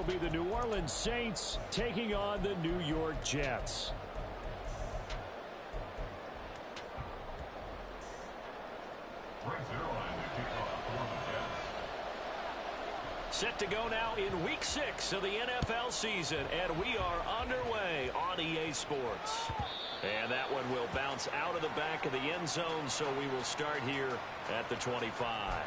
it'll be the New Orleans Saints taking on the New York Jets. Set to go now in Week 6 of the NFL season, and we are underway on EA Sports. And that one will bounce out of the back of the end zone, so we will start here at the 25.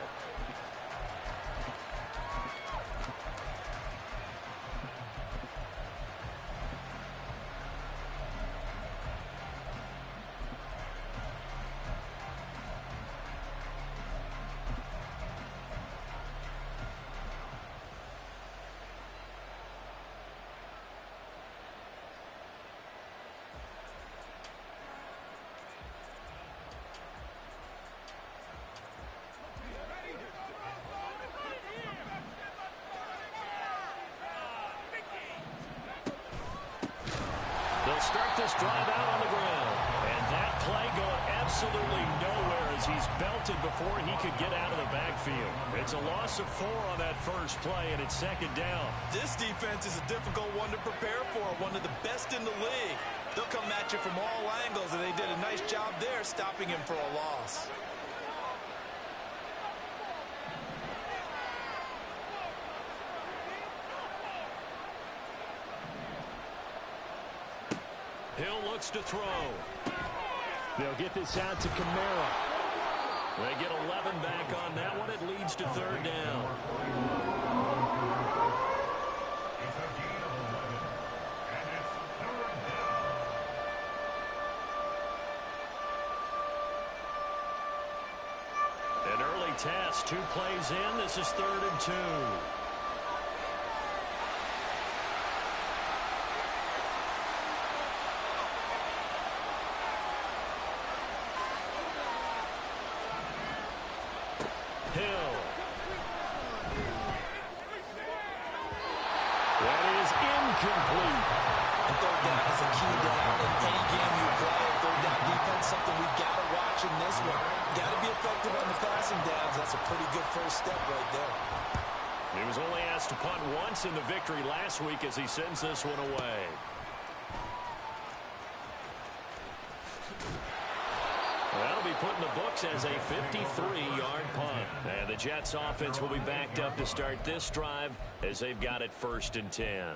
They'll start this drive out on the ground. And that play going absolutely nowhere as he's belted before he could get out of the backfield. It's a loss of 4 on that first play, and it's second down. This defense is a difficult one to prepare for, one of the best in the league. They'll come at you from all angles, and they did a nice job there stopping him for a loss. Hill looks to throw. They'll get this out to Kamara. They get 11 back on that one. It leads to third down. An early test. 2 plays in. This is 3rd and 2. Complete. And third down is a key down in any game you play. Third down defense, something we've got to watch in this one. Got to be effective on the passing downs. That's a pretty good first step right there. He was only asked to punt once in the victory last week as he sends this one away. That'll be put in the books as a 53-yard punt. And the Jets offense will be backed up to start this drive as they've got it 1st and 10.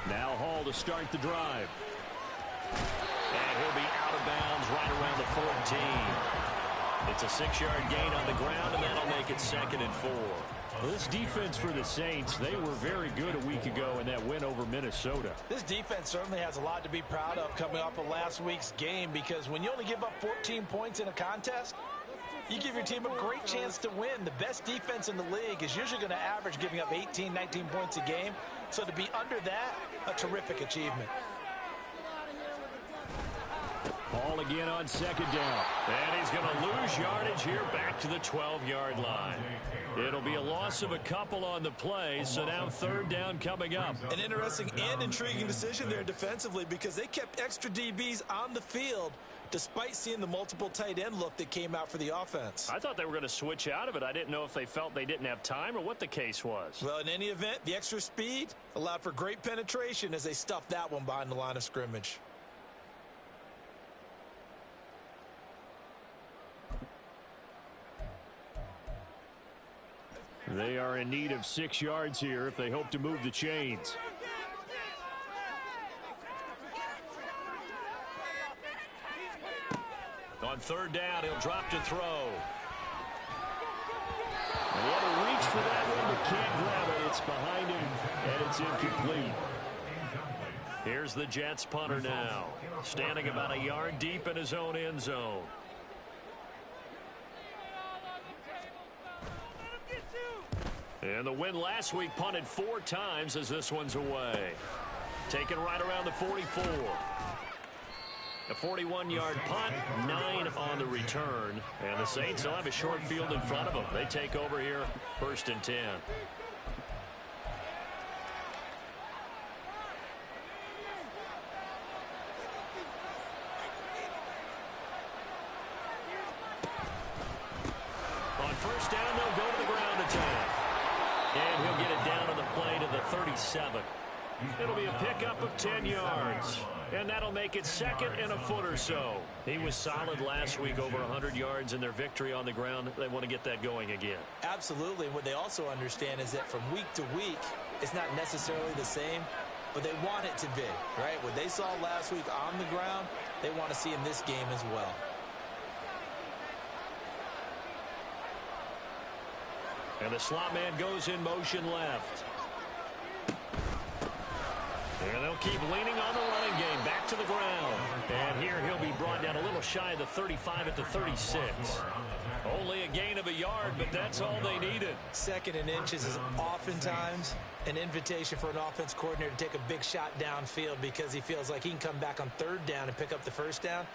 Now Hall to start the drive. And he'll be out of bounds right around the 14. It's a 6-yard gain on the ground, and that'll make it 2nd and 4. Well, this defense for the Saints, they were very good a week ago in that win over Minnesota. This defense certainly has a lot to be proud of coming off of last week's game, because when you only give up 14 points in a contest, you give your team a great chance to win. The best defense in the league is usually going to average giving up 18, 19 points a game. So to be under that, a terrific achievement. Ball again on 2nd down. And he's going to lose yardage here back to the 12-yard line. It'll be a loss of a couple on the play, so now 3rd down coming up. An interesting and intriguing decision there defensively, because they kept extra DBs on the field despite seeing the multiple tight end look that came out for the offense. I thought they were going to switch out of it. I didn't know if they felt they didn't have time or what the case was. Well, in any event, the extra speed allowed for great penetration as they stuffed that one behind the line of scrimmage. They are in need of 6 yards here if they hope to move the chains. On 3rd down, he'll drop to throw. And he had to reach for that one, but can't grab it. It's behind him, and it's incomplete. Here's the Jets punter now, standing about a yard deep in his own end zone. And the win last week punted 4 times as this one's away. Taken right around the 44. A 41-yard punt, 9 on the return. And the Saints will have a short field in front of them. They take over here, 1st and 10. On 1st down, they'll go to the ground attack. And he'll get it down on the play to the 37. It'll be a pickup of 10 yards. And that'll make it 2nd and a foot or so. He was solid last week, over 100 yards in their victory on the ground. They want to get that going again. Absolutely. What they also understand is that from week to week, it's not necessarily the same, but they want it to be, right? What they saw last week on the ground, they want to see in this game as well. And the slot man goes in motion left. And they'll keep leaning on the running game. Back to the ground. And here he'll be brought down a little shy of the 35 at the 36. Only a gain of a yard, but that's all they needed. 2nd and inches is oftentimes an invitation for an offense coordinator to take a big shot downfield because he feels like he can come back on 3rd down and pick up the 1st down.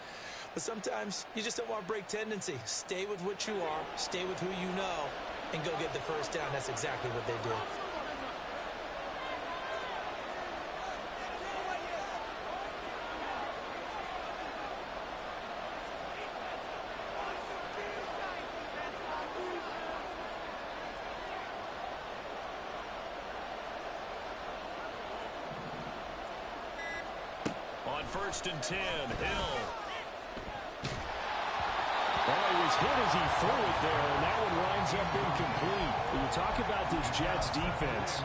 But sometimes you just don't want to break tendency. Stay with what you are, stay with who you know, and go get the 1st down. That's exactly what they did. On 1st and 10, Hill. Well, he was hit as he threw it there, and that one winds up incomplete. When you talk about this Jets defense,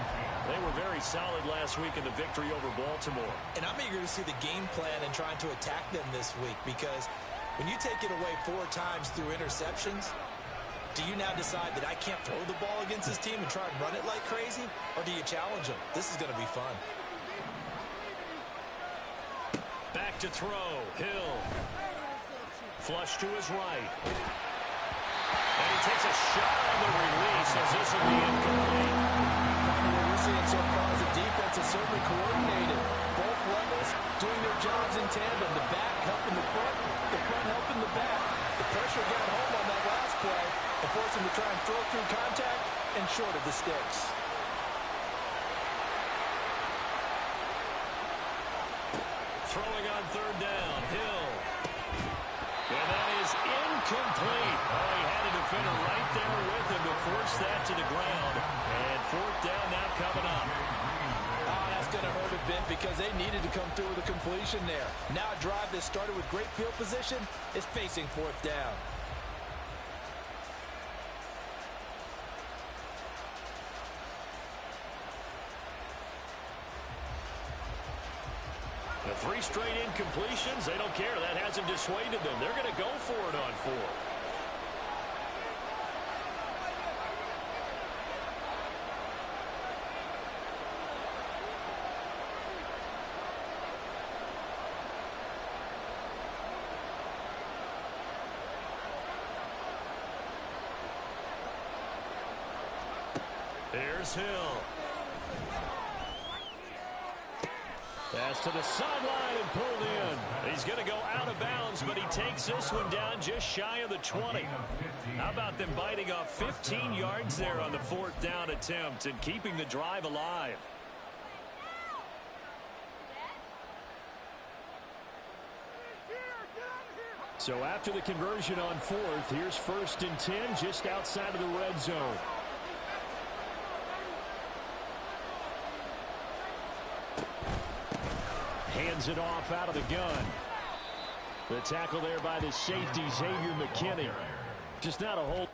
They were very solid last week in the victory over Baltimore. And I'm eager to see the game plan and trying to attack them this week, because when you take it away 4 times through interceptions, do you now decide that I can't throw the ball against this team and try and run it like crazy? Or do you challenge them? This is going to be fun. Back to throw. Hill. Flush to his right. And he takes a shot on the release as this will be incomplete. What we're seeing so far is the defense is certainly coordinated. Both levels doing their jobs in tandem. The back helping the front helping the back. The pressure got home on that last play and forced him to try and throw through contact and short of the sticks. Throwing on 3rd down. Hill. And that is incomplete. Oh, he had a defender right there with him to force that to the ground. And 4th down now coming up. Oh, that's going to hurt a bit because they needed to come through with a completion there. Now a drive that started with great field position is facing 4th down. The 3 straight incompletions, they don't care. That hasn't dissuaded them. They're going to go for it on 4th. Here's Hill. Pass to the sideline and pulled in. He's going to go out of bounds, but he takes this one down just shy of the 20. How about them biting off 15 yards there on the 4th down attempt and keeping the drive alive? so after the conversion on 4th, here's 1st and 10 just outside of the red zone. Hands it off out of the gun. The tackle there by the safety, Xavier McKinney. Just not a whole...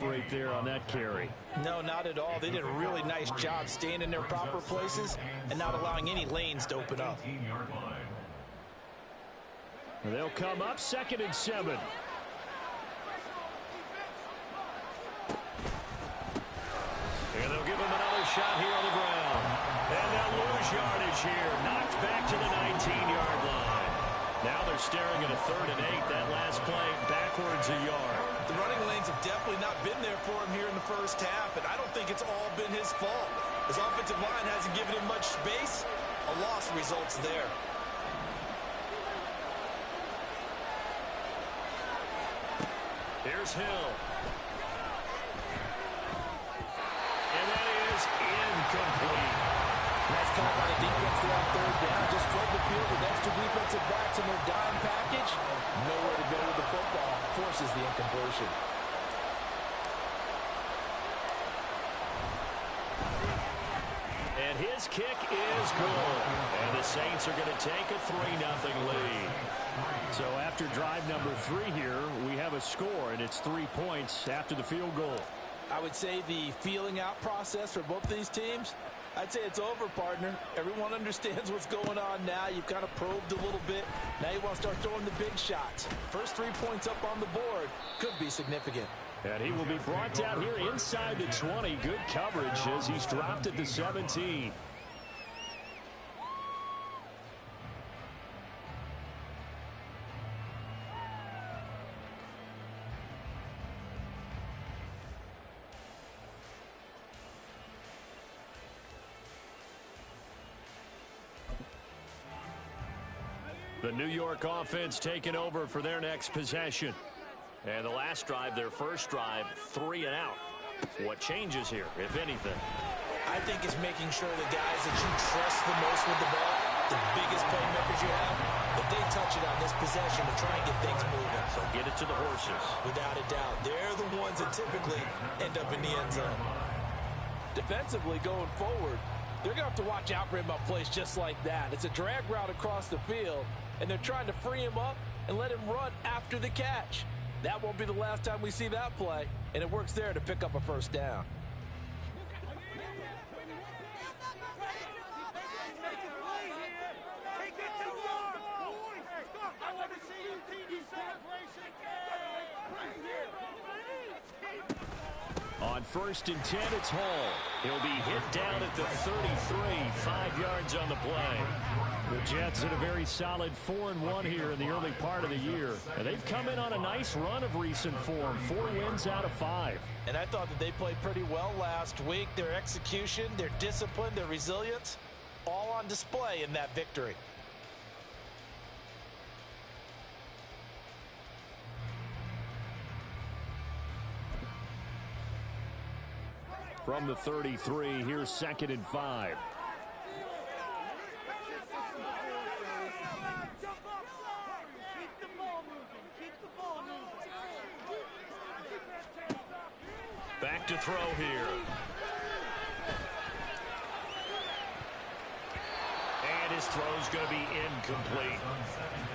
separate there on that carry. No, not at all. They did a really nice job staying in their proper places and not allowing any lanes to open up. They'll come up 2nd and 7. And they'll give him another shot here on the ground. And they'll lose yardage here. Knocked back to the 19-yard line. Now they're staring at a 3rd and 8. That last play backwards a yard. The running lanes have definitely not been there for him here in the first half, and I don't think it's all been his fault. His offensive line hasn't given him much space. A loss results there. Here's Hill. And that is incomplete. Nice call by the defense there on 3rd down. Just flood the field with extra defensive backs in their dime package. Nowhere to go with the football. Forces the incompletion. And his kick is good. And the Saints are going to take a 3-0 lead. So after drive number 3 here, we have a score, and it's 3 points after the field goal. I would say the feeling out process for both these teams, I'd say it's over, partner. Everyone understands what's going on now. You've kind of probed a little bit. Now you want to start throwing the big shots. First 3 points up on the board could be significant. And he will be brought down here inside the 20. Good coverage as he's dropped at the 17. The New York offense taking over for their next possession. And the last drive, their first drive, 3 and out. What changes here, if anything? I think it's making sure the guys that you trust the most with the ball, the biggest playmakers you have, that they touch it on this possession to try and get things moving. So get it to the horses. Without a doubt. They're the ones that typically end up in the end zone. Defensively going forward, they're going to have to watch out for him on plays just like that. It's a drag route across the field, and they're trying to free him up and let him run after the catch. That won't be the last time we see that play, and it works there to pick up a first down. On 1st and 10, it's Hall. He'll be hit down at the 33, 5 yards on the play. The Jets in a very solid 4-1 here in the early part of the year. And they've come in on a nice run of recent form, 4 wins out of 5. And I thought that they played pretty well last week. Their execution, their discipline, their resilience, all on display in that victory. From the 33, here's 2nd and 5. Back to throw here. And his throw's going to be incomplete.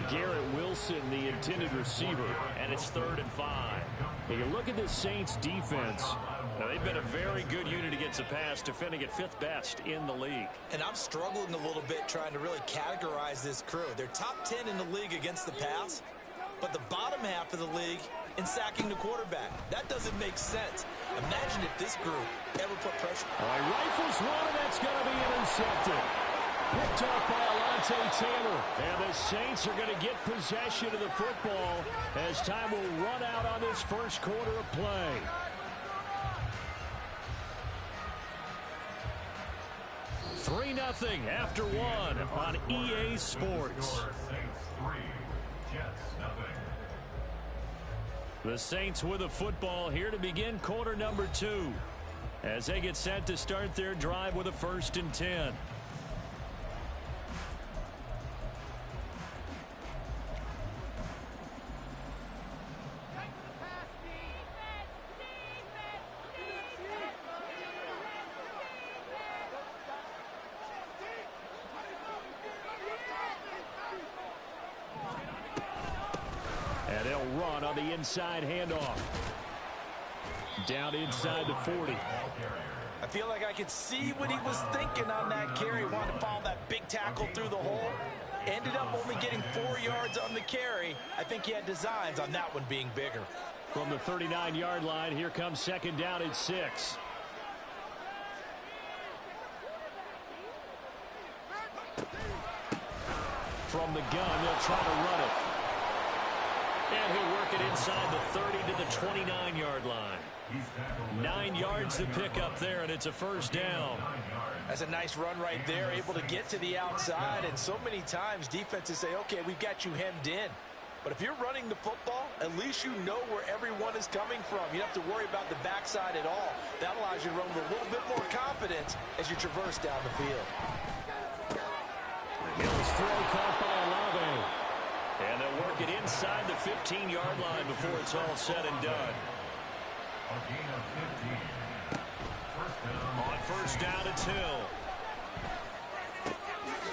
Garrett Wilson, the intended receiver. And it's 3rd and 5. You look at this Saints defense. Now, they've been a very good unit against the pass, defending at 5th best in the league. And I'm struggling a little bit trying to really categorize this crew. They're top 10 in the league against the pass, but the bottom half of the league in sacking the quarterback. That doesn't make sense. Imagine if this group ever put pressure. Rifles one, and that's going to be intercepted. Picked off by Alontae Taylor. And the Saints are going to get possession of the football as time will run out on this first quarter of play. Three 3-0 after 1 on EA Sports. The Saints with a football here to begin quarter number 2 as they get set to start their drive with a 1st and 10. And they'll run on the inside handoff. Down inside the 40. I feel like I could see what he was thinking on that carry. Wanted to follow that big tackle through the hole. Ended up only getting 4 yards on the carry. I think he had designs on that one being bigger. From the 39-yard line, here comes second down at 6. From the gun, they'll try to run it. And he'll work it inside the 30 to the 29-yard line. 9 yards to pick up there, and it's a first down. That's a nice run right there, able to get to the outside. And so many times defenses say, okay, we've got you hemmed in. But if you're running the football, at least you know where everyone is coming from. You don't have to worry about the backside at all. That allows you to run with a little bit more confidence as you traverse down the field. Hill's throw caught by Olave. And they'll work it inside the 15-yard line before it's all said and done. On first down, it's Hill.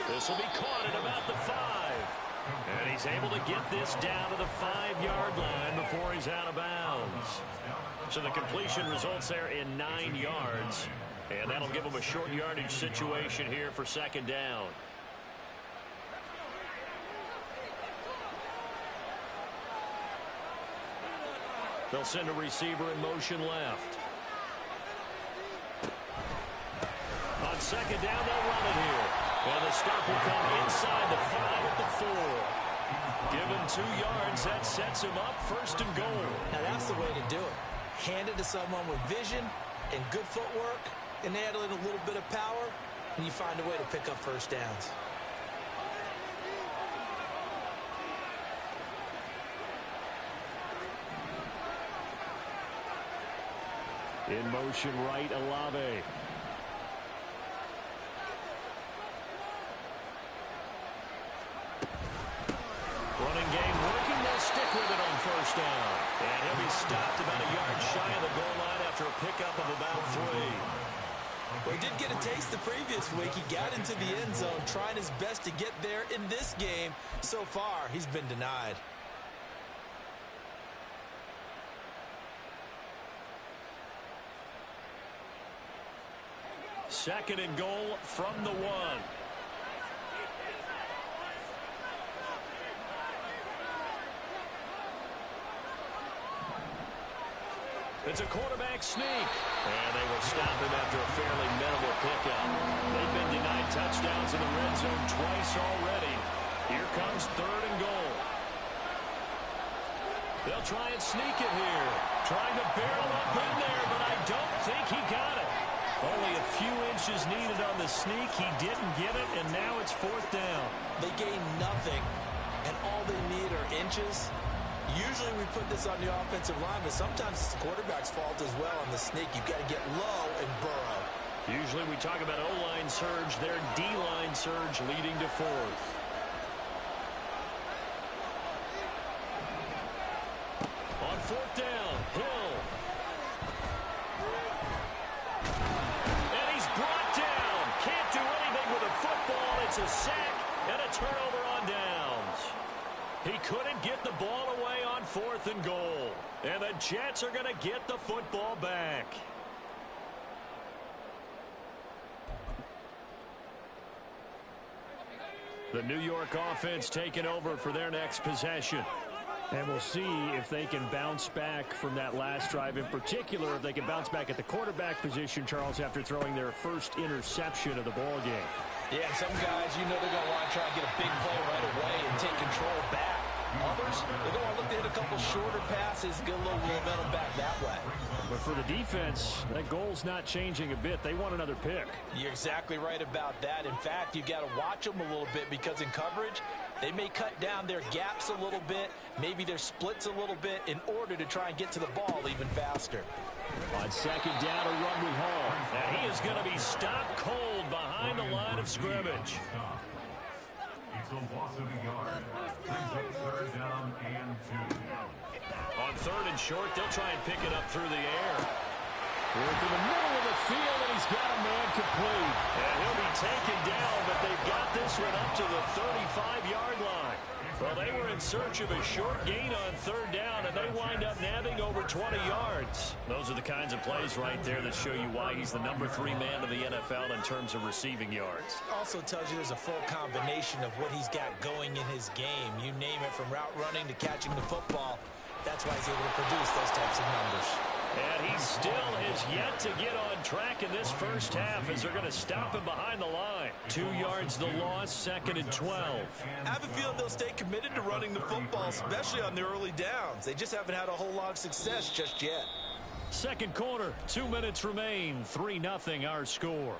This will be caught at about the 5. And he's able to get this down to the 5-yard line before he's out of bounds. So the completion results there in 9 yards. And that'll give him a short yardage situation here for second down. They'll send a receiver in motion left. On second down, they'll run it here. And the stop will come inside the 5 at the 4. Give him 2 yards. That sets him up first and goal. Now that's the way to do it. Hand it to someone with vision and good footwork, and add in a little bit of power, and you find a way to pick up first downs. In motion right, Olave. Running game working. They'll stick with it on first down. And he'll be stopped about a yard shy of the goal line after a pickup of about 3. Well, he did get a taste the previous week. He got into the end zone, trying his best to get there in this game. So far, he's been denied. Second and goal from the 1. It's a quarterback sneak. And they will stop him after a fairly minimal pickup. They've been denied touchdowns in the red zone twice already. Here comes third and goal. They'll try and sneak it here. Trying to barrel up in there, but I don't think he got it. Only a few inches needed on the sneak. He didn't get it, and now it's fourth down. They gain nothing, and all they need are inches. Usually we put this on the offensive line, but sometimes it's the quarterback's fault as well on the sneak. You've got to get low and burrow. Usually we talk about O-line surge. Their D-line surge leading to fourth. On fourth down, Hill. And he's brought down. Can't do anything with a football. It's a sack and a turnover on downs. He couldn't get the ball away on fourth and goal. And the Jets are going to get the football back. The New York offense taking over for their next possession. And we'll see if they can bounce back from that last drive. In particular, if they can bounce back at the quarterback position, Charles, after throwing their first interception of the ball game. Yeah, some guys, you know they're going to want to try and get a big play right away and take control back. Others, they're going to look to hit a couple shorter passes, get a little momentum back that way. But for the defense, that goal's not changing a bit. They want another pick. You're exactly right about that. In fact, you've got to watch them a little bit because in coverage, they may cut down their gaps a little bit, maybe their splits a little bit in order to try and get to the ball even faster. On second down, a run with Hall. And he is going to be stopped cold behind the line of scrimmage. It's a loss of a yard. Brings up third down and 2. On third and short, they'll try and pick it up through the air. Into the middle of the field, and he's got a man complete. And he'll be taken down, but they've got this one up to the 35-yard line. Well, they were in search of a short gain on third down, and they wind up nabbing over 20 yards. Those are the kinds of plays right there that show you why he's the #3 man of the NFL in terms of receiving yards. Also tells you there's a full combination of what he's got going in his game. You name it, from route running to catching the football. That's why he's able to produce those types of numbers. And he still has yet to get on track in this first half as they're going to stop him behind the line. 2 yards the loss, 2nd and 12. I have a feeling they'll stay committed to running the football, especially on the early downs. They just haven't had a whole lot of success just yet. Second quarter, 2 minutes remain, 3-0 our score.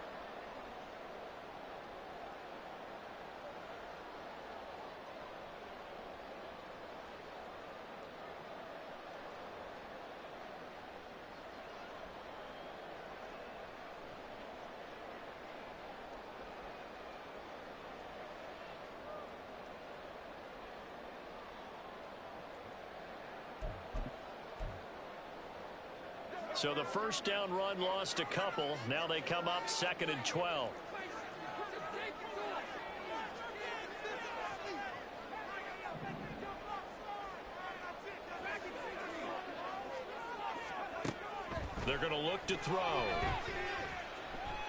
So the first down run lost a couple. Now they come up 2nd and 12. They're going to look to throw.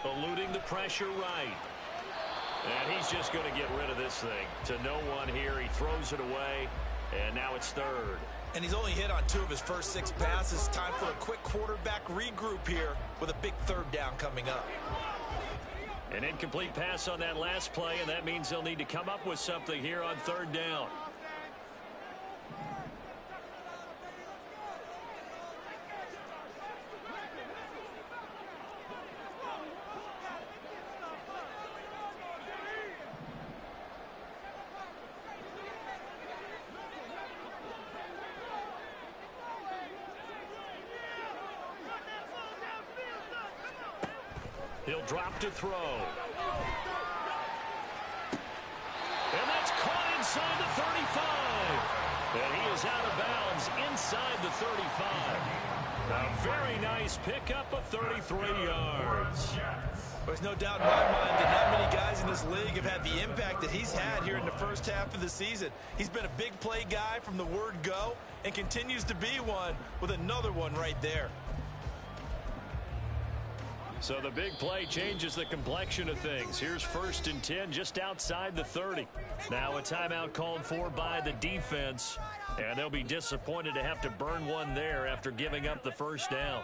Eluding the pressure right. And he's just going to get rid of this thing. To no one here. He throws it away. And now it's 3rd. And he's only hit on 2 of his first 6 passes. Time for a quick quarterback regroup here with a big 3rd down coming up. An incomplete pass on that last play, and that means they'll need to come up with something here on 3rd down. He'll drop to throw. And that's caught inside the 35. And he is out of bounds inside the 35. A very nice pickup of 33 yards. There's no doubt in my mind that not many guys in this league have had the impact that he's had here in the first half of the season. He's been a big play guy from the word go and continues to be one with another one right there. So the big play changes the complexion of things. Here's 1st and 10 just outside the 30. Now a timeout called for by the defense. And they'll be disappointed to have to burn one there after giving up the first down.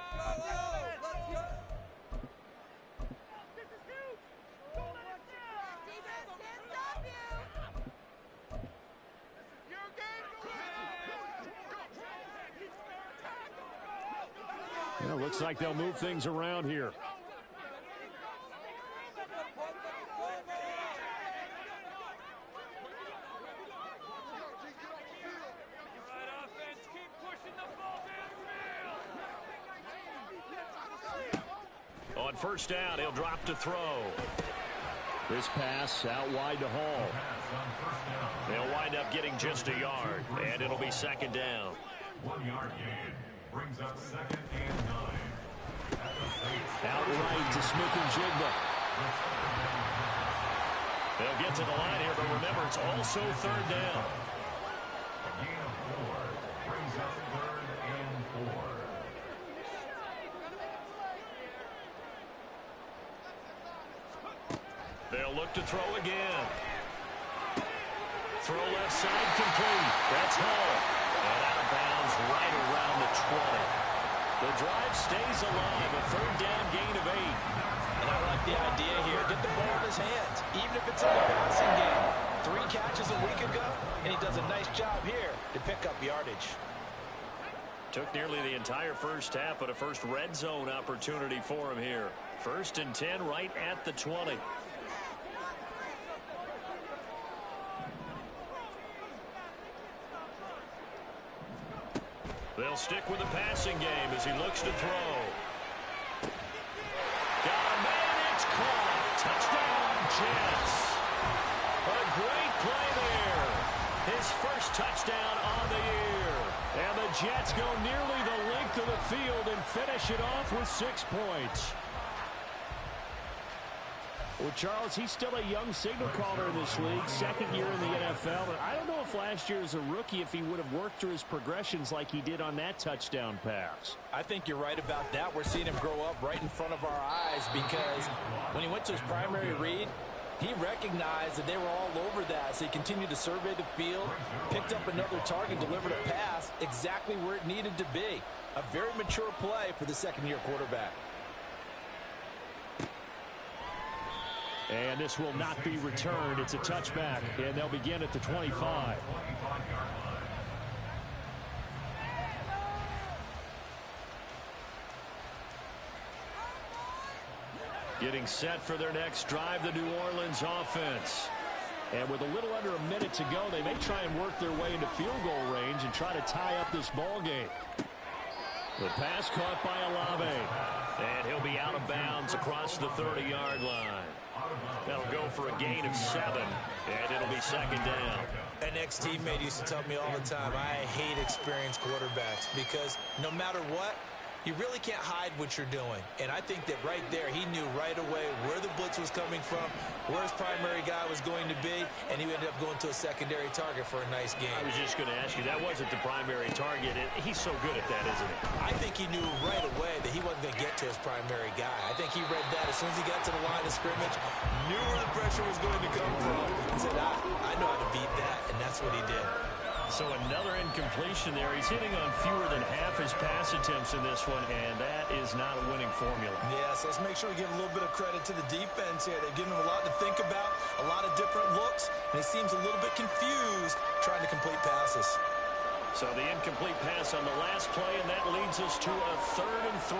Well, looks like they'll move things around here. On 1st down, he'll drop to throw. This pass out wide to Hall. They'll wind up getting just a yard, and it'll be 2nd down. 1 yard gain brings up 2nd and 9. Out right to Smith-Njigba. They'll get to the line here, but remember, it's also 3rd down. A gain of 4 brings up 3rd and 4. They'll look to throw again. Throw left side complete. That's Hall. And out of bounds right around the 20. The drive stays alive. A 3rd down gain of 8. And I like the idea here. Get the ball in his hands, even if it's in the passing game. 3 catches a week ago, and he does a nice job here to pick up yardage. Took nearly the entire first half, but a first red zone opportunity for him here. 1st and 10 right at the 20. They'll stick with the passing game as he looks to throw. Got a man, it's caught. Touchdown, Jets. A great play there. His first touchdown on the year. And the Jets go nearly the length of the field and finish it off with 6 points. Well, Charles, he's still a young signal caller in this league, second year in the NFL. And I don't know if last year as a rookie, if he would have worked through his progressions like he did on that touchdown pass. I think you're right about that. We're seeing him grow up right in front of our eyes because when he went to his primary read, he recognized that they were all over that, so he continued to survey the field, picked up another target, delivered a pass exactly where it needed to be. A very mature play for the second-year quarterback. And this will not be returned. It's a touchback, and they'll begin at the 25. Getting set for their next drive, the New Orleans offense. And with a little under a minute to go, they may try and work their way into field goal range and try to tie up this ball game. The pass caught by Olave. And he'll be out of bounds across the 30-yard line. That'll go for a gain of 7, and it'll be second down. An ex-teammate used to tell me all the time, I hate experienced quarterbacks because no matter what, you really can't hide what you're doing. And I think that right there, he knew right away where the blitz was coming from, where his primary guy was going to be, and he ended up going to a secondary target for a nice game. I was just going to ask you, that wasn't the primary target. He's so good at that, isn't he? I think he knew right away that he wasn't going to get to his primary guy. I think he read that as soon as he got to the line of scrimmage, knew where the pressure was going to come from, and said, I know how to beat that, and that's what he did. So another incompletion there. He's hitting on fewer than half his pass attempts in this one, and that is not a winning formula. Yeah, so let's make sure we give a little bit of credit to the defense here. They've given him a lot to think about, a lot of different looks, and he seems a little bit confused trying to complete passes. So the incomplete pass on the last play, and that leads us to a 3rd and 3.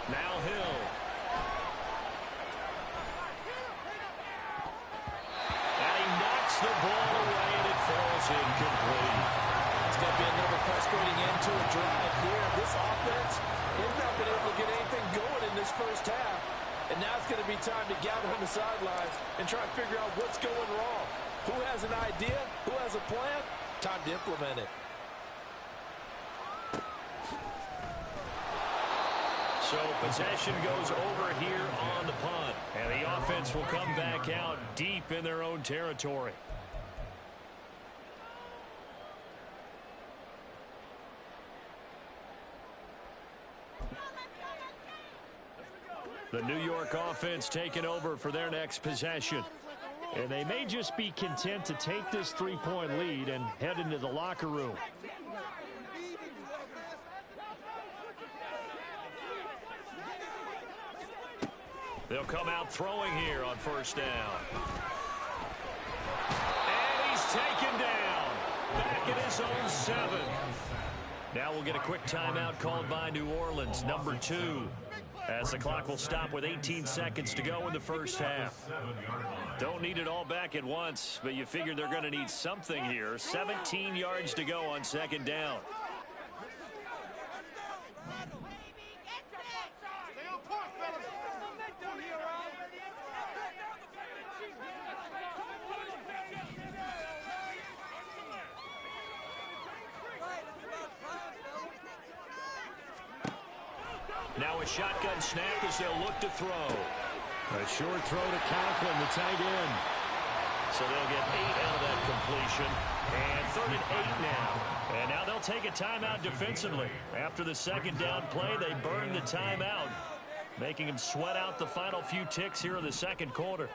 Now Hill. And he knocks the ball away, and it falls incomplete. It's going to be another frustrating end to a drive here. This offense has not been able to get anything going in this first half. And now it's going to be time to gather on the sidelines and try and figure out what's going wrong. Who has an idea? Who has a plan? Time to implement it. So possession goes over here on the punt. And the offense will come back out deep in their own territory. The New York offense taking over for their next possession. And they may just be content to take this 3-point lead and head into the locker room. They'll come out throwing here on first down. And he's taken down. Back at his own 7. Now we'll get a quick timeout called by New Orleans, number 2. As the clock will stop with 18 seconds to go in the first half. Don't need it all back at once, but you figure they're going to need something here. 17 yards to go on second down. Now a shotgun snap as they'll look to throw. A short throw to Conklin, the tight end. So they'll get 8 out of that completion. And 3rd and 8 now. And now they'll take a timeout defensively. After the second down play, they burn the timeout, making them sweat out the final few ticks here in the second quarter.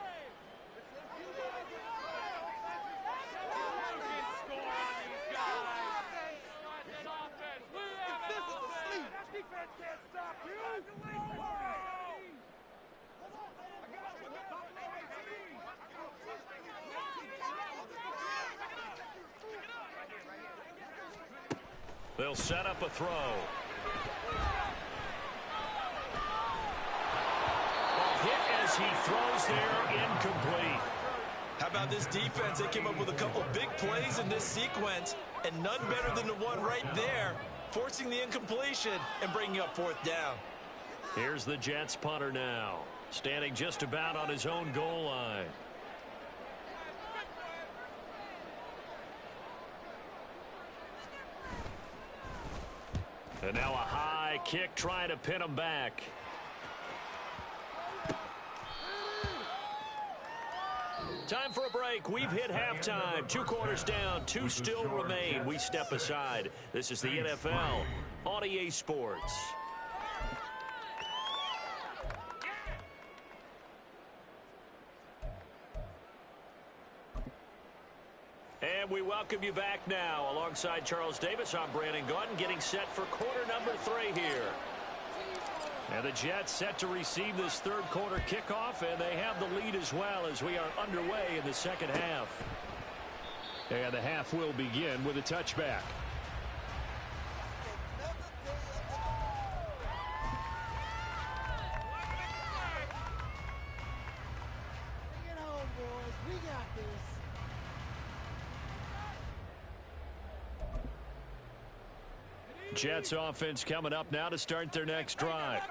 They'll set up a throw. A hit as he throws there, incomplete. How about this defense? They came up with a couple big plays in this sequence, and none better than the one right there forcing the incompletion and bringing up fourth down. Here's the Jets punter now, standing just about on his own goal line. And now a high kick trying to pin him back. Time for a break. We've hit halftime. 2 quarters down. 2 still remain. We step aside. This is the NFL on EA Sports. And we welcome you back now. Alongside Charles Davis, I'm Brandon Gautin, getting set for quarter number 3 here. And the Jets set to receive this third quarter kickoff, and they have the lead as well as we are underway in the second half. And the half will begin with a touchback. Bring it home, boys. We got this. Jets offense coming up now to start their next drive.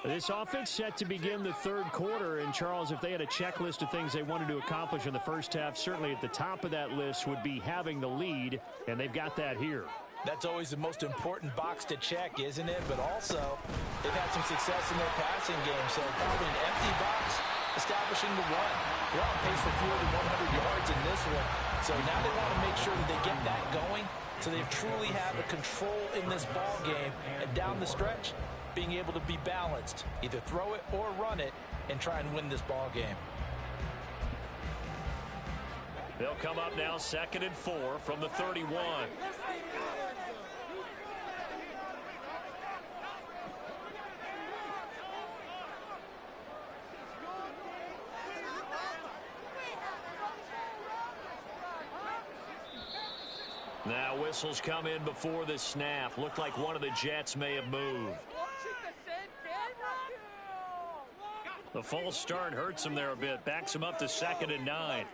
This offense set to begin the third quarter. And, Charles, if they had a checklist of things they wanted to accomplish in the first half, certainly at the top of that list would be having the lead, and they've got that here. That's always the most important box to check, isn't it? But also, they've had some success in their passing game, so probably an empty box establishing the run. They're on pace for fewer than 100 yards in this one. So now they want to make sure that they get that going so they truly have a control in this ball game. And down the stretch, being able to be balanced, either throw it or run it, and try and win this ball game. They'll come up now 2nd and 4 from the 31. Now whistles come in before the snap. Looked like one of the Jets may have moved. The false start hurts him there a bit. Backs him up to 2nd and 9.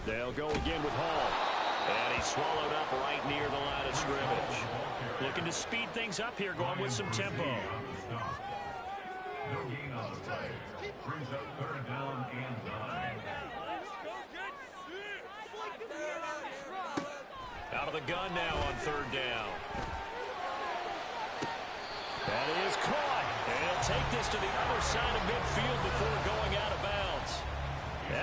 They'll go again with Hall. And he's swallowed up right near the line of scrimmage. Looking to speed things up here, going with some tempo. No gain on the play. Brings up 3rd down and 9. Out of the gun now on 3rd down. That is caught. And he'll take this to the other side of midfield before going out of bounds.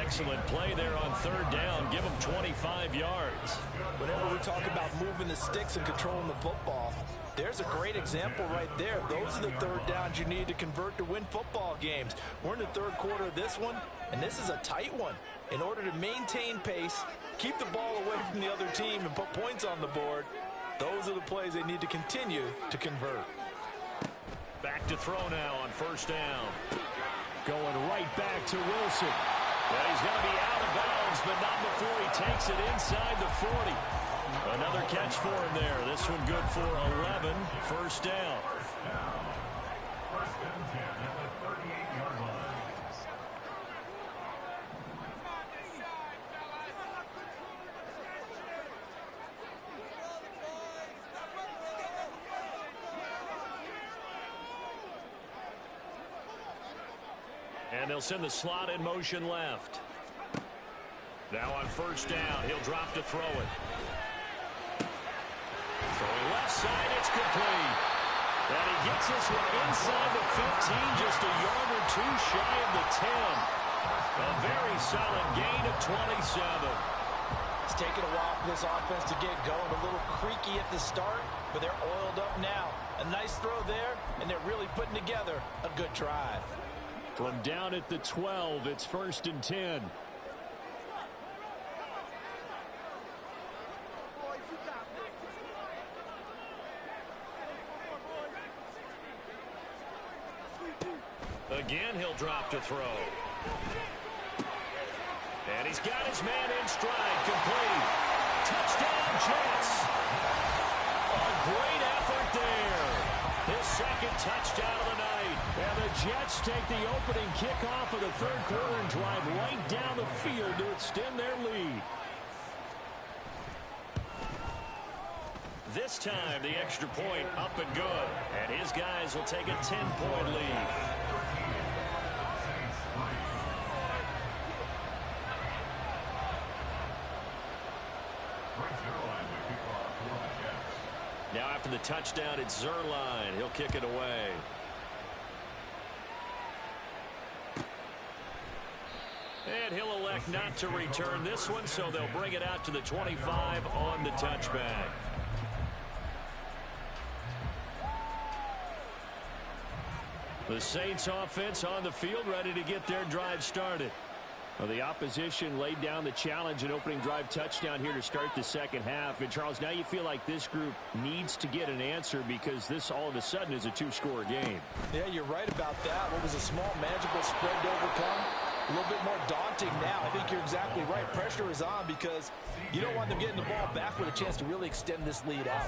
Excellent play there on 3rd down. Give him 25 yards. Whenever we talk about moving the sticks and controlling the football, there's a great example right there. Those are the 3rd downs you need to convert to win football games. We're in the 3rd quarter of this one, and this is a tight one. In order to maintain pace, keep the ball away from the other team, and put points on the board, those are the plays they need to continue to convert. Back to throw now on 1st down. Going right back to Wilson. Well, he's going to be out of bounds, but not before he takes it inside the 40. Another catch for him there. This one good for 11. 1st down. 1st and 10 at the 38-yard line. And they'll send the slot in motion left. Now on 1st down, he'll drop to throw it. Throwing left side, it's complete. And he gets this one inside the 15, just a yard or 2 shy of the 10. A very solid gain of 27. It's taken a while for this offense to get going. A little creaky at the start, but they're oiled up now. A nice throw there, and they're really putting together a good drive. From down at the 12, it's 1st and 10. Again, he'll drop to throw. And he's got his man in stride, complete. Touchdown, Jets. A great effort there. His 2nd touchdown of the night. And the Jets take the opening kickoff of the third quarter and drive right down the field to extend their lead. This time, the extra point up and good. And his guys will take a 10-point lead. Now after the touchdown, it's Zerline. He'll kick it away. And he'll elect not to return this one, so they'll bring it out to the 25 on the touchback. The Saints offense on the field, ready to get their drive started. Well, the opposition laid down the challenge and opening drive touchdown here to start the second half. And, Charles, now you feel like this group needs to get an answer because this all of a sudden is a two-score game. Yeah, you're right about that. What was a small, manageable spread to overcome, a little bit more daunting now. I think you're exactly right. Pressure is on because you don't want them getting the ball back with a chance to really extend this lead out.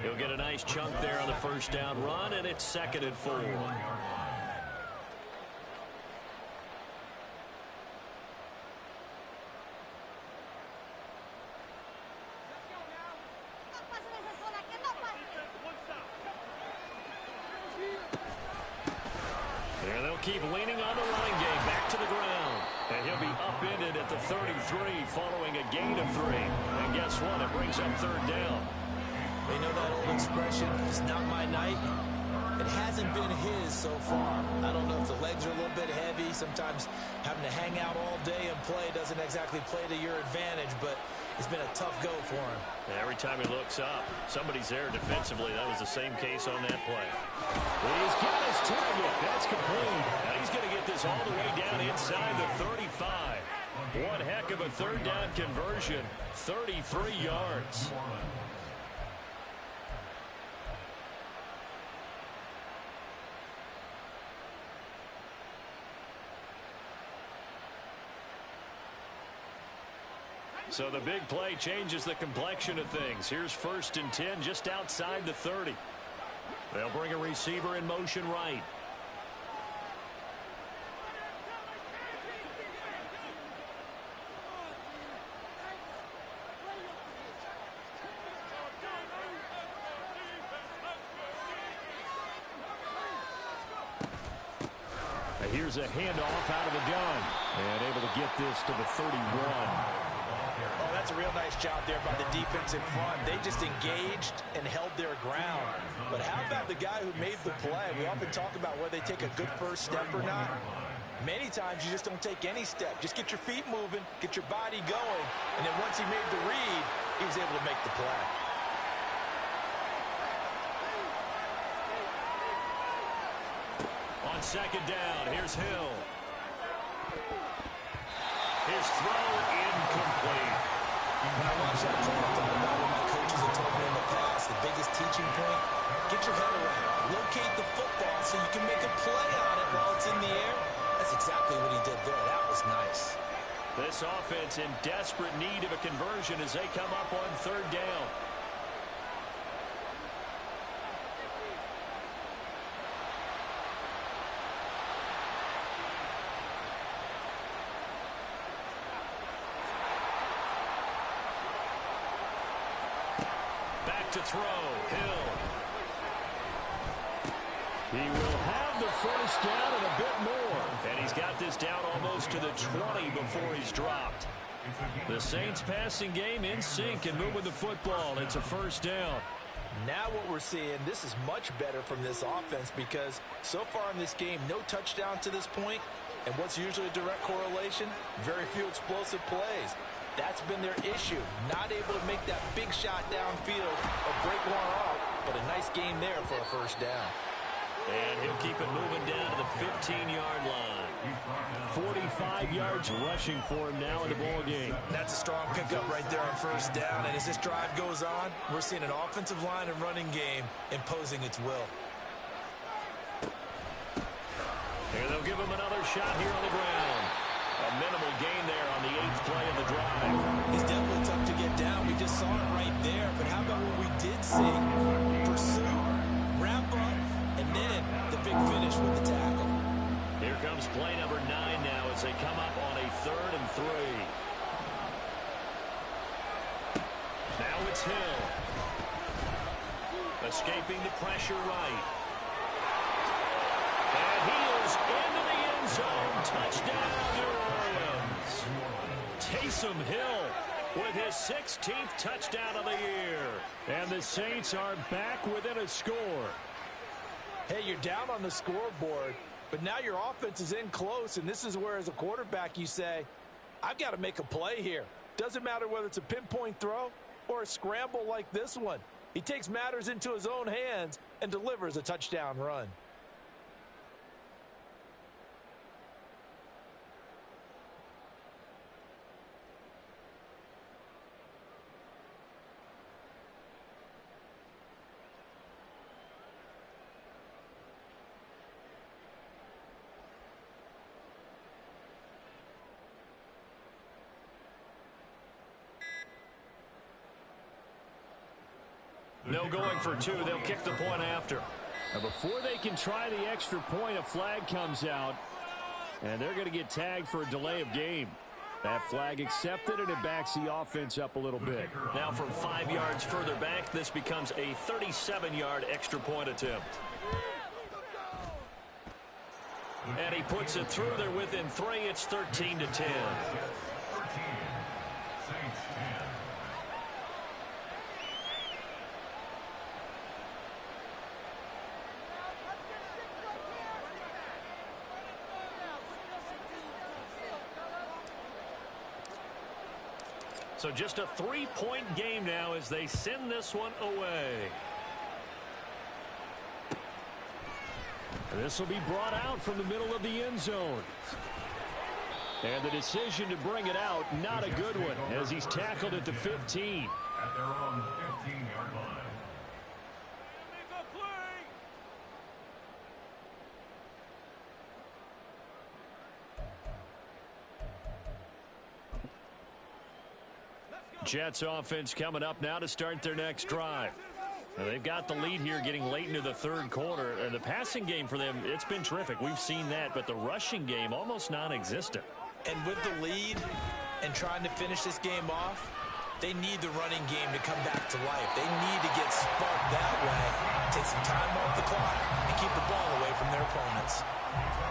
He'll get a nice chunk there on the first down run, and it's 2nd and 4. And they'll keep leaning on the running game back to the ground. And he'll be upended at the 33 following a gain of 3. And guess what? It brings up 3rd down. They know that old expression, it's not my night. It hasn't been his so far. I don't know if the legs are a little bit heavy. Sometimes having to hang out all day and play doesn't exactly play to your advantage, but it's been a tough go for him. Every time he looks up, somebody's there defensively. That was the same case on that play. He's got his target. That's complete. Now he's going to get this all the way down inside the 35. One heck of a 3rd down conversion. 33 yards. So the big play changes the complexion of things. Here's 1st and 10 just outside the 30. They'll bring a receiver in motion right. Here's a handoff out of the gun. And able to get this to the 31. Oh, that's a real nice job there by the defense in front. They just engaged and held their ground. But how about the guy who made the play? We often talk about whether they take a good first step or not. Many times you just don't take any step. Just get your feet moving, get your body going, and then once he made the read, he was able to make the play. On 2nd down, here's Hill. His throw incomplete. When I watched that play, I thought about what my coaches have told me in the past. The biggest teaching point, get your head around. Locate the football so you can make a play on it while it's in the air. That's exactly what he did there. That was nice. This offense in desperate need of a conversion as they come up on 3rd down. To throw, Hill. He will have the first down and a bit more. And he's got this down almost to the 20 before he's dropped. The Saints passing game in sync and moving the football. It's a 1st down. Now what we're seeing, this is much better from this offense because so far in this game, no touchdown to this point. And what's usually a direct correlation? Very few explosive plays. That's been their issue. Not able to make that big shot downfield or break one off, but a nice game there for a 1st down. And he'll keep it moving down to the 15-yard line. 45 yards rushing for him now in the ball game. That's a strong pickup right there on 1st down. And as this drive goes on, we're seeing an offensive line and running game imposing its will. And they'll give him another shot here on the ground. A minimal gain there on the 8th play of the drive. He's definitely tough to get down. We just saw it right there. But how about what we did see? Pursue, wrap up, and then the big finish with the tackle. it's Hill. Escaping the pressure right. And he is into the end zone. Touchdown, New Orleans. Taysom Hill with his 16th touchdown of the year. And the Saints are back within a score. Hey, you're down on the scoreboard, but now your offense is in close, and this is where, as a quarterback, you say, I've got to make a play here. Doesn't matter whether it's a pinpoint throw or a scramble like this one. He takes matters into his own hands and delivers a touchdown run. No going for two. They'll kick the point after. And before they can try the extra point, a flag comes out, and they're going to get tagged for a delay of game. That flag accepted, and it backs the offense up a little bit. Now from 5 yards further back, this becomes a 37-yard extra point attempt. And he puts it through. They're within 3. It's 13-10. So just a 3-point game now as they send this one away. This will be brought out from the middle of the end zone. And the decision to bring it out, not a good one, as he's tackled at the 15. At their own 15-yard line. Jets offense coming up now to start their next drive. Now they've got the lead here getting late into the third quarter. And the passing game for them, it's been terrific. We've seen that, but the rushing game almost non-existent. And with the lead and trying to finish this game off, they need the running game to come back to life. They need to get sparked that way, take some time off the clock, and keep the ball away from their opponents.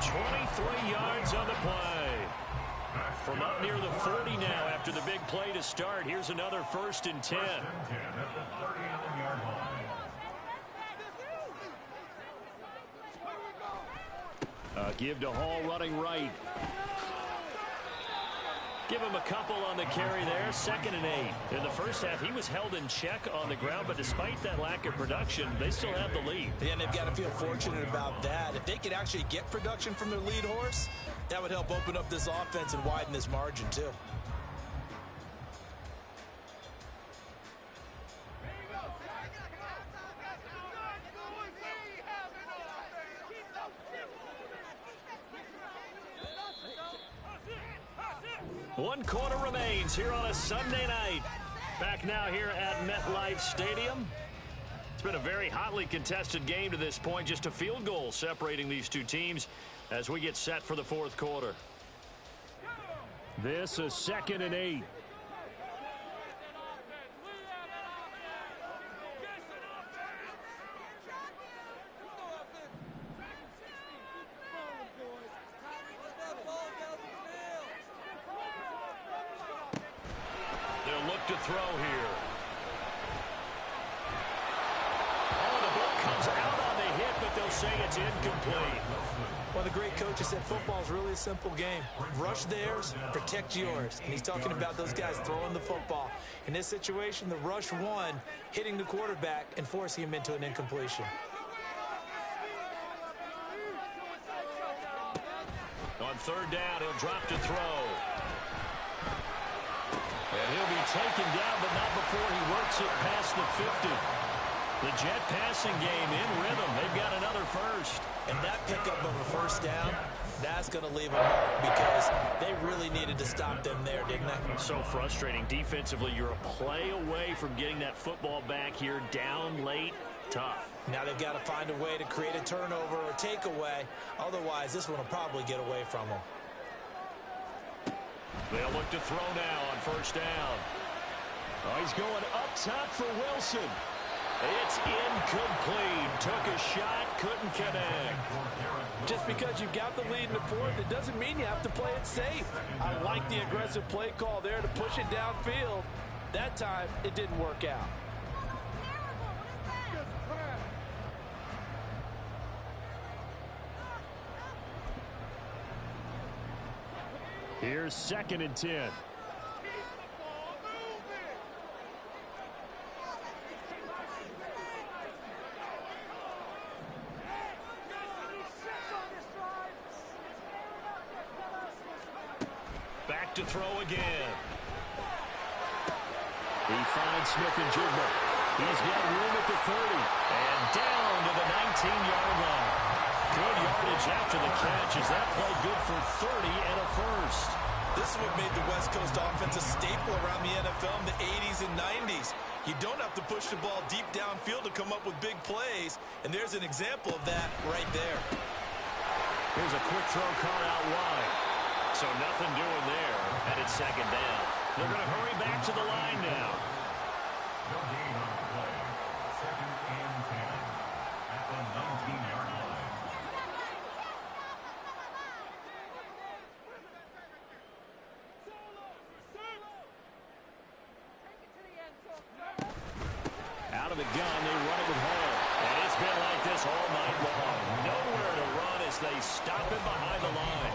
23 yards on the play. From up near the 40 now after the big play to start. Here's another 1st and 10. Give to Hall running right. Give him a couple on the carry there. 2nd and 8. In the first half, he was held in check on the ground, but despite that lack of production, they still have the lead. Yeah, and they've got to feel fortunate about that. If they could actually get production from their lead horse, that would help open up this offense and widen this margin, too. One quarter remains here on a Sunday night. Back now here at MetLife Stadium. It's been a very hotly contested game to this point. Just a field goal separating these two teams as we get set for the fourth quarter. This is 2nd and 8. They'll look to throw here. Oh, the ball comes out on the hit, but they'll say it's incomplete. Well, the great coach has said football is really a simple game. Rush theirs, protect yours. And he's talking about those guys throwing the football. In this situation, the rush one, hitting the quarterback and forcing him into an incompletion. On 3rd down, he'll drop to throw. And he'll be taken down, but not before he works it past the 50. The Jet passing game in rhythm. They've got another first. And that pickup of a 1st down, that's going to leave a mark because they really needed to stop them there, didn't they? So frustrating. Defensively, you're a play away from getting that football back here down late. Tough. Now they've got to find a way to create a turnover or takeaway. Otherwise, this one will probably get away from them. They'll look to throw now on 1st down. Oh, he's going up top for Wilson. It's incomplete. Took a shot, couldn't connect. Just because you've got the lead in the fourth, it doesn't mean you have to play it safe. I like the aggressive play call there to push it downfield. That time, it didn't work out. Here's 2nd and 10. Back to throw again. He finds Smith-Njigba. He's got room at the 30. And down to the 19-yard line. Good yardage after the catch as that play good for 30 and a first. This is what made the West Coast offense a staple around the NFL in the 80s and 90s. You don't have to push the ball deep downfield to come up with big plays, and there's an example of that right there. Here's a quick throw caught out wide. So nothing doing there, and it's 2nd down. They're going to hurry back to the line now. No gain on the play. 2nd and 10 at the 19-yard line. Out of the gun, they run it with Hall. And it's been like this all night long. Nowhere to run as they stop him behind the line.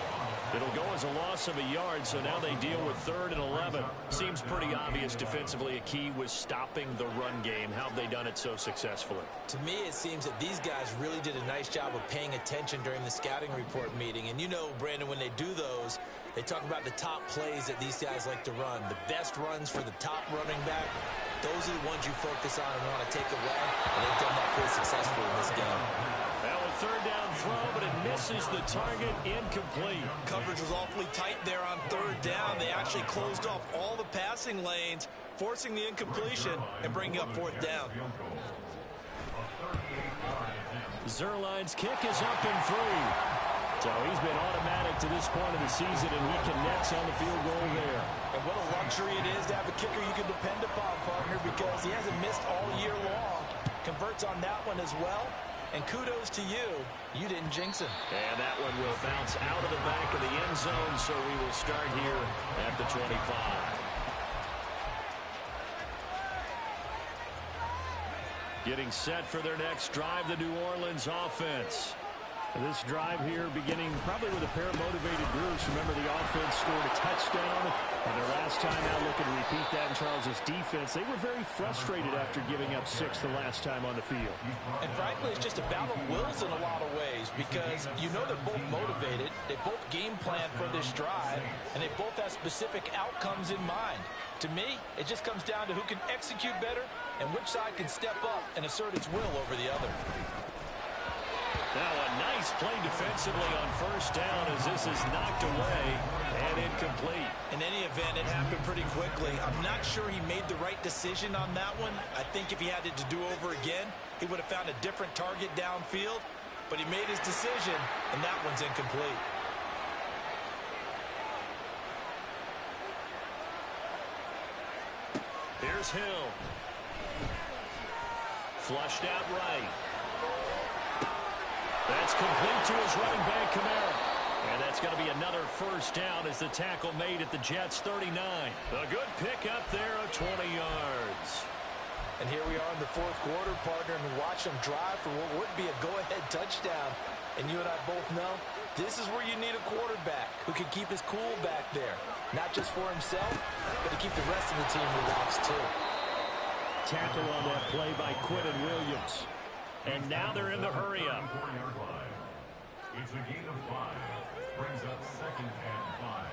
It'll go as a loss of a yard, so now they deal with 3rd and 11. Seems pretty obvious defensively a key was stopping the run game. How have they done it so successfully? To me, it seems that these guys really did a nice job of paying attention during the scouting report meeting. And you know, Brandon, when they do those, they talk about the top plays that these guys like to run. The best runs for the top running back, those are the ones you focus on and want to take away. And they've done that pretty successfully in this game. Well, a 3rd down throw, but it misses the target, incomplete. Coverage was awfully tight there on 3rd down. They actually closed off all the passing lanes, forcing the incompletion and bringing up 4th down. Zuerlein's kick is up and through. So he's been automatic to this point of the season, and he connects on the field goal there. And what a luxury it is to have a kicker you can depend upon, partner, because he hasn't missed all year long. Converts on that one as well. And kudos to you. You didn't jinx him. And that one will bounce out of the back of the end zone, so we will start here at the 25. Getting set for their next drive, the New Orleans offense. This drive here beginning probably with a pair of motivated groups. Remember, the offense scored a touchdown, and their last time out looking to repeat that in Charles's defense. They were very frustrated after giving up 6 the last time on the field. And frankly, it's just a battle of wills in a lot of ways because you know they're both motivated. They both game plan for this drive, and they both have specific outcomes in mind. To me, it just comes down to who can execute better and which side can step up and assert its will over the other. Now a nice play defensively on 1st down as this is knocked away and incomplete. In any event, it happened pretty quickly. I'm not sure he made the right decision on that one. I think if he had it to do over again, he would have found a different target downfield. But he made his decision, and that one's incomplete. Here's Hill. Flushed out right. That's complete to his running back, Kamara. And that's going to be another 1st down as the tackle made at the Jets' 39. A good pickup there of 20 yards. And here we are in the 4th quarter, partner, and watch them drive for what would be a go-ahead touchdown. And you and I both know this is where you need a quarterback who can keep his cool back there. Not just for himself, but to keep the rest of the team relaxed, too. Tackle on that play by Quinton Williams. And now they're in the hurry-up. It's a gain of 5. Brings up 2nd and 5.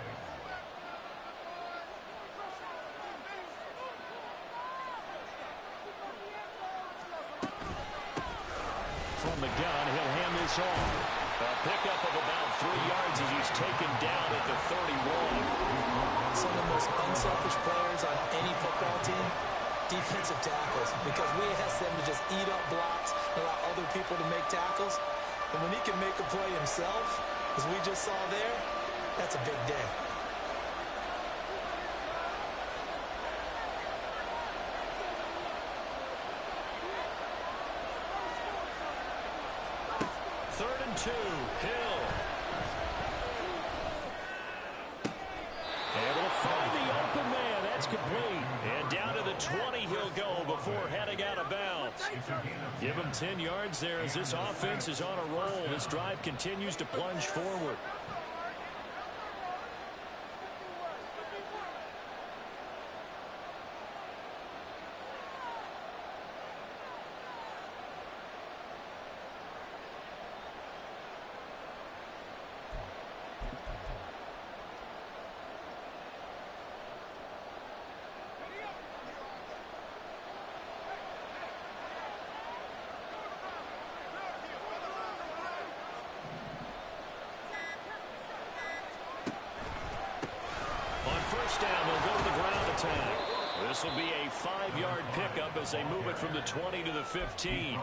From the gun, he'll hand this off. A pickup of about 3 yards as he's taken down at the 31. Some of the most unselfish players on any football team, defensive tackles, because we ask them to just eat up blocks, allow other people to make tackles. And when he can make a play himself, as we just saw there, that's a big day. 2. Hill. Able to find the open man. That's complete. And down to the 20 he'll go before heading out of bounds. Give him 10 yards there as this offense is on a roll. This drive continues to plunge forward. Down, they'll go to the ground attack. This will be a 5-yard pickup as they move it from the 20 to the 15.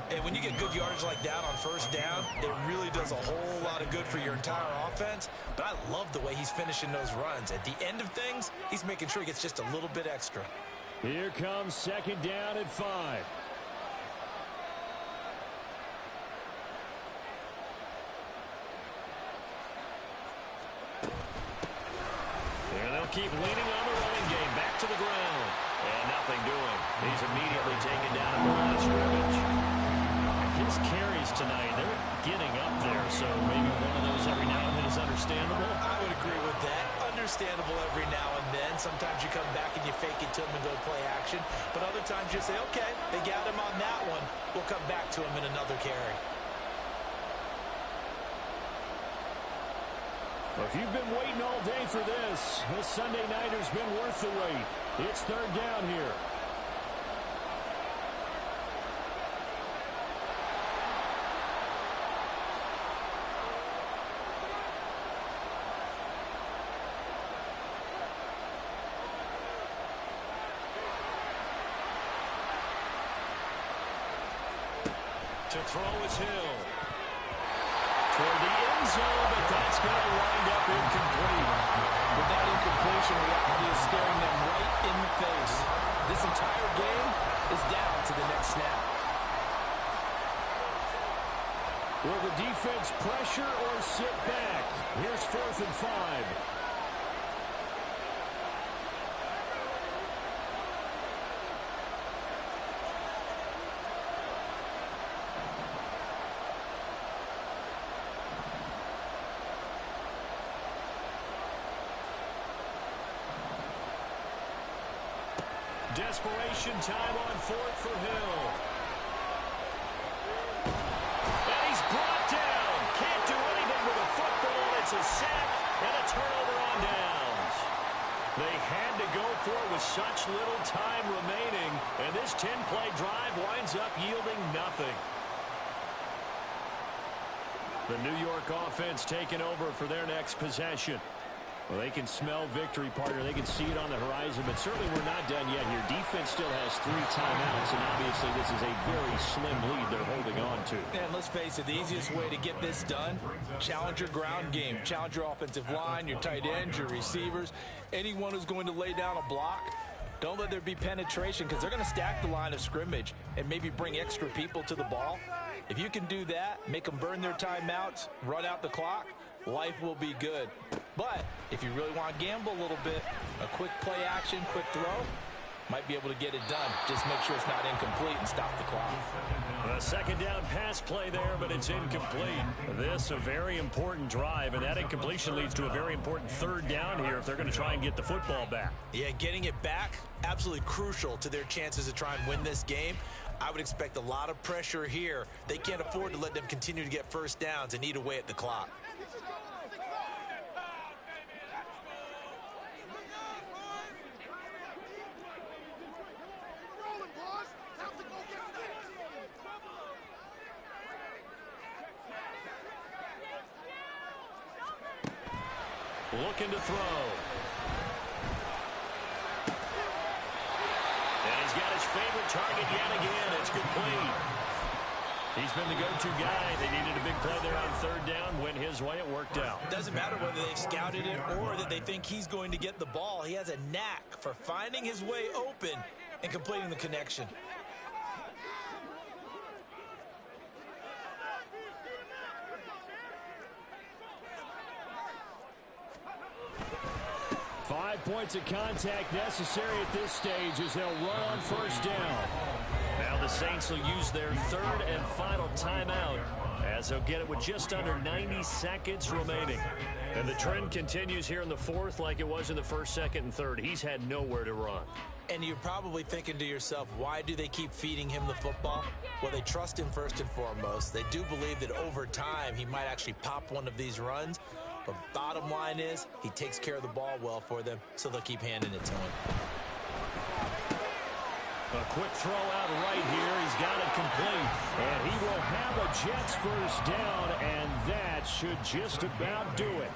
And when you get good yardage like that on first down, it really does a whole lot of good for your entire offense. But I love the way he's finishing those runs. At the end of things, he's making sure he gets just a little bit extra. Here comes second down at 5. Keep leaning on the running game. Back to the ground. And nothing doing. He's immediately taken down at the line of scrimmage. His carries tonight, they're getting up there, so maybe one of those every now and then is understandable. I would agree with that. Understandable every now and then. Sometimes you come back and you fake it to him and go play action. But other times you say, okay, they got him on that one. We'll come back to him in another carry. If you've been waiting all day for this Sunday nighter's been worth the wait. It's third down here. To throw is Hill. Toward the end zone, but that's going to wind up incomplete. With that incompletion, reality is staring them right in the face. This entire game is down to the next snap. Will the defense pressure or sit back? Here's 4th and 5. Desperation time on 4th for Hill. And he's brought down. Can't do anything with a football. It's a sack and a turnover on downs. They had to go for it with such little time remaining. And this 10-play drive winds up yielding nothing. The New York offense taking over for their next possession. Well, they can smell victory, partner. They can see it on the horizon, but certainly we're not done yet here. Defense still has 3 timeouts, and obviously this is a very slim lead they're holding on to. And let's face it, the easiest way to get this done, challenge your ground game. Challenge your offensive line, your tight ends, your receivers, anyone who's going to lay down a block. Don't let there be penetration because they're going to stack the line of scrimmage and maybe bring extra people to the ball. If you can do that, make them burn their timeouts, run out the clock, life will be good. But if you really want to gamble a little bit, a quick play action, quick throw, might be able to get it done. Just make sure it's not incomplete and stop the clock. A second down pass play there, but it's incomplete. This a very important drive, and that incompletion leads to a very important third down here if they're going to try and get the football back. Yeah, getting it back, absolutely crucial to their chances to try and win this game. I would expect a lot of pressure here. They can't afford to let them continue to get first downs and eat away at the clock. Looking to throw. And he's got his favorite target yet again. It's complete. He's been the go-to guy. They needed a big play there on third down. Went his way. It worked out. Doesn't matter whether they've scouted it or that they think he's going to get the ball. He has a knack for finding his way open and completing the connection. points of contact necessary at this stage as they'll run on first down. Now the Saints will use their third and final timeout as they'll get it with just under 90 seconds remaining. And the trend continues here in the fourth like it was in the first, second, and third. He's had nowhere to run. And you're probably thinking to yourself, why do they keep feeding him the football? Well, they trust him first and foremost. They do believe that over time he might actually pop one of these runs. But bottom line is he takes care of the ball well for them, so they'll keep handing it to him. A quick throw out right here. He's got it complete. And he will have a Jets first down, and that should just about do it.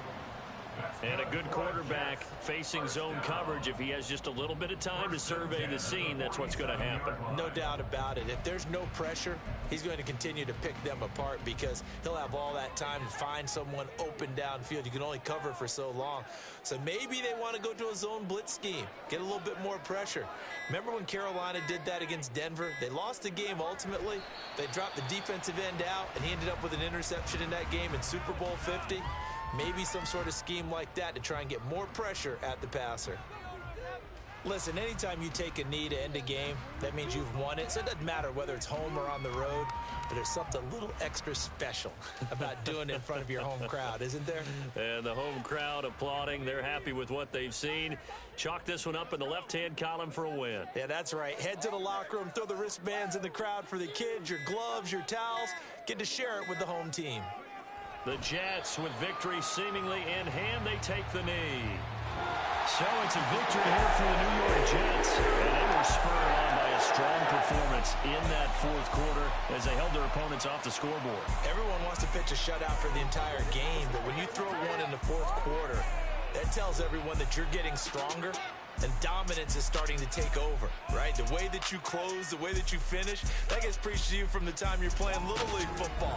And a good quarterback facing zone coverage. If he has just a little bit of time to survey the scene, that's what's going to happen. No doubt about it. If there's no pressure, he's going to continue to pick them apart because he'll have all that time to find someone open downfield. You can only cover for so long. So maybe they want to go to a zone blitz scheme, get a little bit more pressure. Remember when Carolina did that against Denver? They lost the game ultimately. They dropped the defensive end out, and he ended up with an interception in that game in Super Bowl 50. Maybe some sort of scheme like that to try and get more pressure at the passer. Listen, anytime you take a knee to end a game, that means you've won it. So it doesn't matter whether it's home or on the road, but there's something a little extra special about doing it in front of your home crowd, isn't there? And the home crowd applauding. They're happy with what they've seen. Chalk this one up in the left-hand column for a win. Yeah, that's right. Head to the locker room, throw the wristbands in the crowd for the kids, your gloves, your towels. Get to share it with the home team. The Jets, with victory seemingly in hand, they take the knee. So it's a victory here for the New York Jets. And they were spurred on by a strong performance in that fourth quarter as they held their opponents off the scoreboard. Everyone wants to pitch a shutout for the entire game, but when you throw one in the fourth quarter, that tells everyone that you're getting stronger and dominance is starting to take over, right? The way that you close, the way that you finish, that gets preached to you from the time you're playing Little League football.